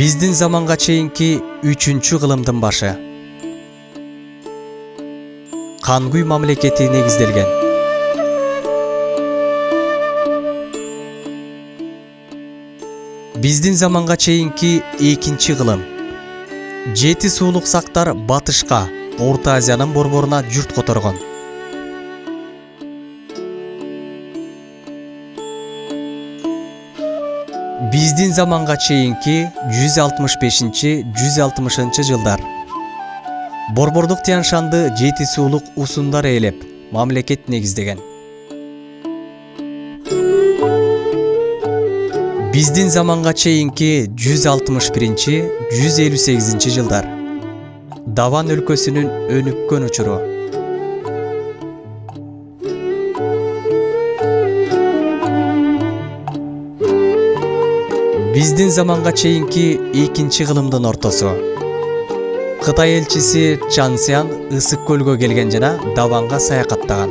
Биздин заманга чейинки 3-чү кылымдын башы. Кангуй мамлекети негизделген. Биздин заманга чейинки 2-чи кылым. Жети суулук сактар батышка, Орто Азиянын борборуна журт которгон. Биздин заманга чейинки 165-160 жылдар. Борбордук Тянь-Шанды жети суулук усундар ээлеп, мамлекет негиздеген. Биздин заманга чейинки 161-158 жылдар. Даван өлкөсүнүн өнүккөн учуру. Биздин заманга чейинки 2-чи кылымдын ортосу. Кытай элчиси Чан Сян Ысык көлгө келген жана Даванга саякаттаган.